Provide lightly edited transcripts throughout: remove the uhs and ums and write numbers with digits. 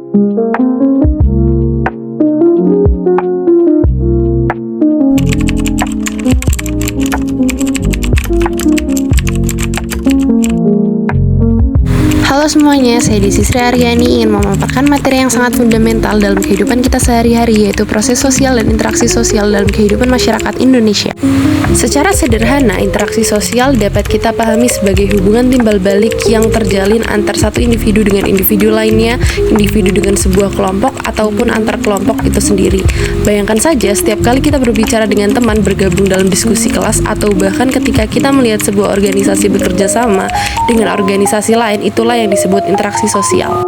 Halo semuanya, saya Desi Sri Aryani ingin memaparkan materi yang sangat fundamental dalam kehidupan kita sehari-hari, yaitu proses sosial dan interaksi sosial dalam kehidupan masyarakat Indonesia. Secara sederhana, interaksi sosial dapat kita pahami sebagai hubungan timbal balik yang terjalin antar satu individu dengan individu lainnya, individu dengan sebuah kelompok, ataupun antar kelompok itu sendiri. Bayangkan saja, setiap kali kita berbicara dengan teman, bergabung dalam diskusi kelas, atau bahkan ketika kita melihat sebuah organisasi bekerja sama dengan organisasi lain, itulah yang disebut interaksi sosial.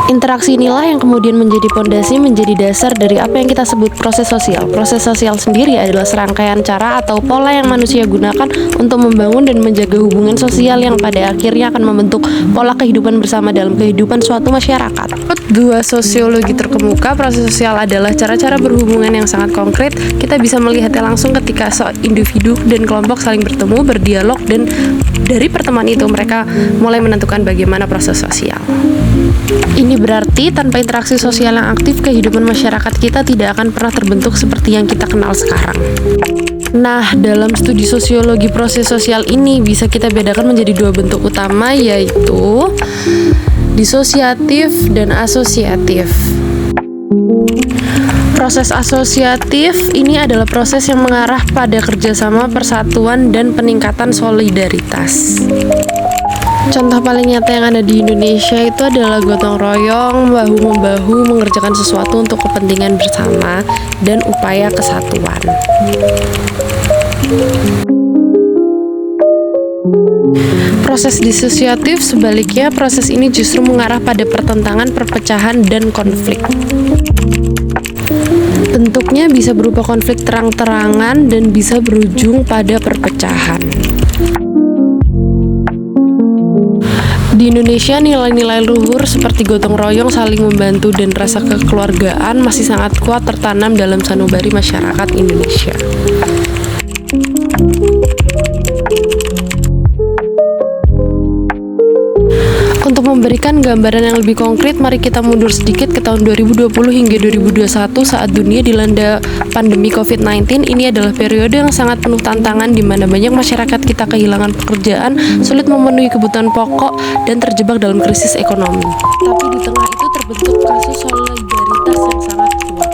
Interaksi inilah yang kemudian menjadi pondasi, menjadi dasar dari apa yang kita sebut proses sosial. Proses sosial sendiri adalah serangkaian cara atau pola yang manusia gunakan untuk membangun dan menjaga hubungan sosial yang pada akhirnya akan membentuk pola kehidupan bersama dalam kehidupan suatu masyarakat. Menurut dua sosiologi terkemuka, proses sosial adalah cara-cara berhubungan yang sangat konkret. Kita bisa melihatnya langsung ketika individu dan kelompok saling bertemu, berdialog, dan dari pertemuan itu mereka mulai menentukan bagaimana proses sosial. Ini berarti tanpa interaksi sosial yang aktif, kehidupan masyarakat kita tidak akan pernah terbentuk seperti yang kita kenal sekarang. Nah, dalam studi sosiologi proses sosial ini bisa kita bedakan menjadi dua bentuk utama, yaitu disosiatif dan asosiatif. Proses asosiatif ini adalah proses yang mengarah pada kerjasama, persatuan, dan peningkatan solidaritas. Contoh paling nyata yang ada di Indonesia itu adalah gotong royong, bahu-membahu mengerjakan sesuatu untuk kepentingan bersama dan upaya kesatuan. Proses disosiatif sebaliknya, proses ini justru mengarah pada pertentangan, perpecahan, dan konflik. Bentuknya bisa berupa konflik terang-terangan dan bisa berujung pada perpecahan. Di Indonesia, nilai-nilai luhur seperti gotong royong, saling membantu, dan rasa kekeluargaan masih sangat kuat tertanam dalam sanubari masyarakat Indonesia. Untuk memberikan gambaran yang lebih konkret, mari kita mundur sedikit ke tahun 2020 hingga 2021 saat dunia dilanda pandemi COVID-19. Ini adalah periode yang sangat penuh tantangan di mana banyak masyarakat kita kehilangan pekerjaan, sulit memenuhi kebutuhan pokok, dan terjebak dalam krisis ekonomi. Tapi di tengah itu terbentuk kasus solidaritas yang sangat kuat.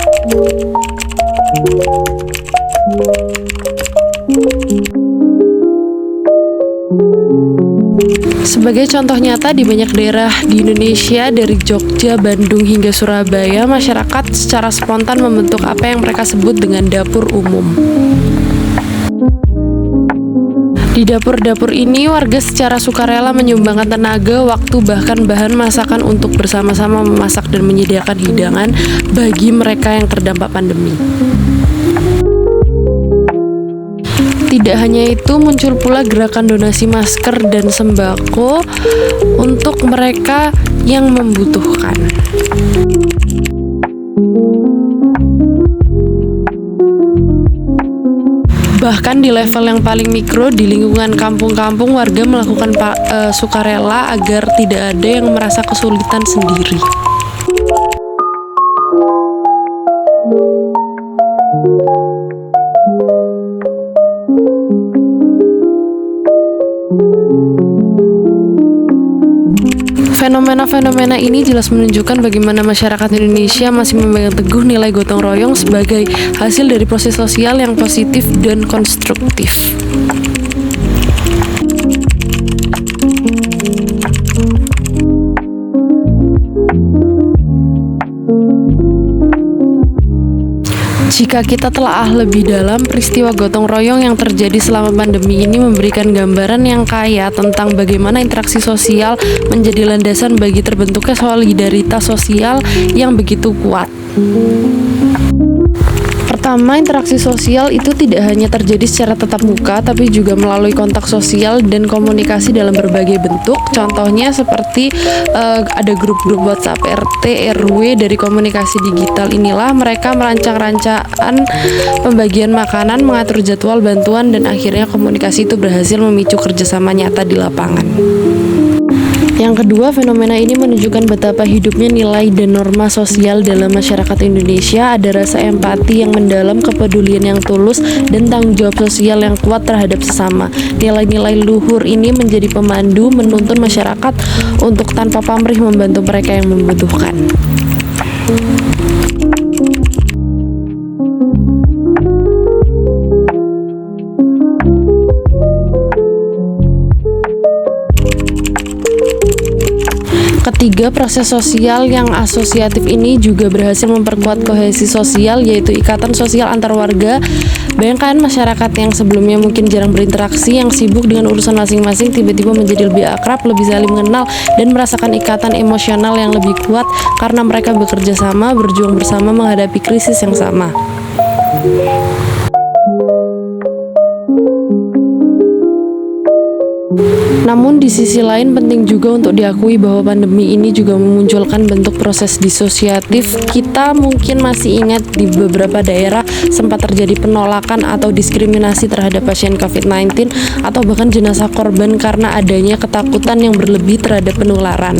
Sebagai contoh nyata, di banyak daerah di Indonesia, dari Jogja, Bandung, hingga Surabaya, masyarakat secara spontan membentuk apa yang mereka sebut dengan dapur umum. Di dapur-dapur ini, warga secara sukarela menyumbangkan tenaga, waktu, bahkan bahan masakan untuk bersama-sama memasak dan menyediakan hidangan bagi mereka yang terdampak pandemi. Tidak hanya itu, muncul pula gerakan donasi masker dan sembako untuk mereka yang membutuhkan. Bahkan di level yang paling mikro, di lingkungan kampung-kampung, warga melakukan sukarela agar tidak ada yang merasa kesulitan sendiri. Fenomena-fenomena ini jelas menunjukkan bagaimana masyarakat Indonesia masih memegang teguh nilai gotong royong sebagai hasil dari proses sosial yang positif dan konstruktif. Jika kita telaah lebih dalam, peristiwa gotong royong yang terjadi selama pandemi ini memberikan gambaran yang kaya tentang bagaimana interaksi sosial menjadi landasan bagi terbentuknya solidaritas sosial yang begitu kuat. Pertama, interaksi sosial itu tidak hanya terjadi secara tatap muka, tapi juga melalui kontak sosial dan komunikasi dalam berbagai bentuk. Contohnya seperti ada grup-grup WhatsApp RT, RW. Dari komunikasi digital inilah mereka merancang rancangan pembagian makanan, mengatur jadwal bantuan, dan akhirnya komunikasi itu berhasil memicu kerjasama nyata di lapangan. Yang kedua, fenomena ini menunjukkan betapa hidupnya nilai dan norma sosial dalam masyarakat Indonesia. Ada rasa empati yang mendalam, kepedulian yang tulus, dan tanggung jawab sosial yang kuat terhadap sesama. Nilai-nilai luhur ini menjadi pemandu menuntun masyarakat untuk tanpa pamrih membantu mereka yang membutuhkan. Ketiga, proses sosial yang asosiatif ini juga berhasil memperkuat kohesi sosial, yaitu ikatan sosial antar warga. Bayangkan masyarakat yang sebelumnya mungkin jarang berinteraksi, yang sibuk dengan urusan masing-masing, tiba-tiba menjadi lebih akrab, lebih saling mengenal, dan merasakan ikatan emosional yang lebih kuat karena mereka bekerja sama, berjuang bersama menghadapi krisis yang sama. Namun di sisi lain penting juga untuk diakui bahwa pandemi ini juga memunculkan bentuk proses disosiatif. Kita mungkin masih ingat di beberapa daerah sempat terjadi penolakan atau diskriminasi terhadap pasien COVID-19 atau bahkan jenazah korban karena adanya ketakutan yang berlebih terhadap penularan.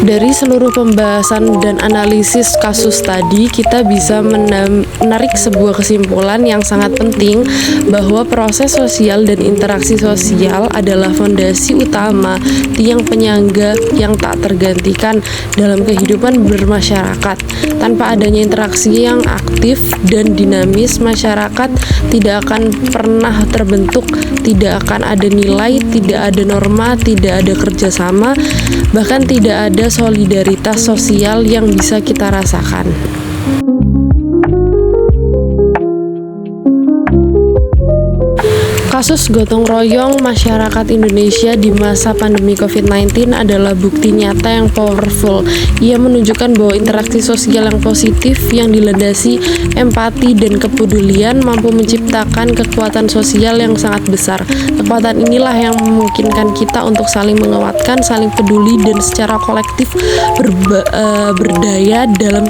Dari seluruh pembahasan dan analisis kasus tadi, kita bisa menarik sebuah kesimpulan yang sangat penting bahwa proses sosial dan interaksi sosial adalah fondasi utama, tiang penyangga yang tak tergantikan dalam kehidupan bermasyarakat. Tanpa adanya interaksi yang aktif dan dinamis, masyarakat tidak akan pernah terbentuk, tidak akan ada nilai, tidak ada norma, tidak ada kerjasama, bahkan tidak ada solidaritas sosial yang bisa kita rasakan. Kasus gotong royong masyarakat Indonesia di masa pandemi COVID-19 adalah bukti nyata yang powerful. Ia menunjukkan bahwa interaksi sosial yang positif, yang dilandasi empati dan kepedulian mampu menciptakan kekuatan sosial yang sangat besar. Kekuatan inilah yang memungkinkan kita untuk saling menguatkan, saling peduli, dan secara kolektif berdaya dalam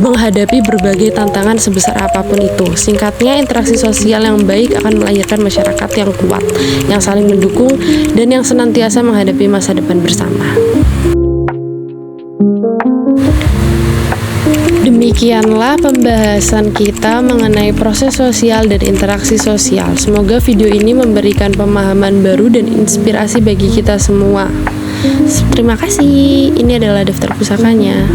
menghadapi berbagai tantangan sebesar apapun itu. Singkatnya, interaksi sosial yang baik akan melahirkan masyarakat yang kuat, yang saling mendukung, dan yang senantiasa menghadapi masa depan bersama. Demikianlah pembahasan kita mengenai proses sosial dan interaksi sosial. Semoga video ini memberikan pemahaman baru dan inspirasi bagi kita semua. Terima kasih. Ini adalah daftar pusakanya.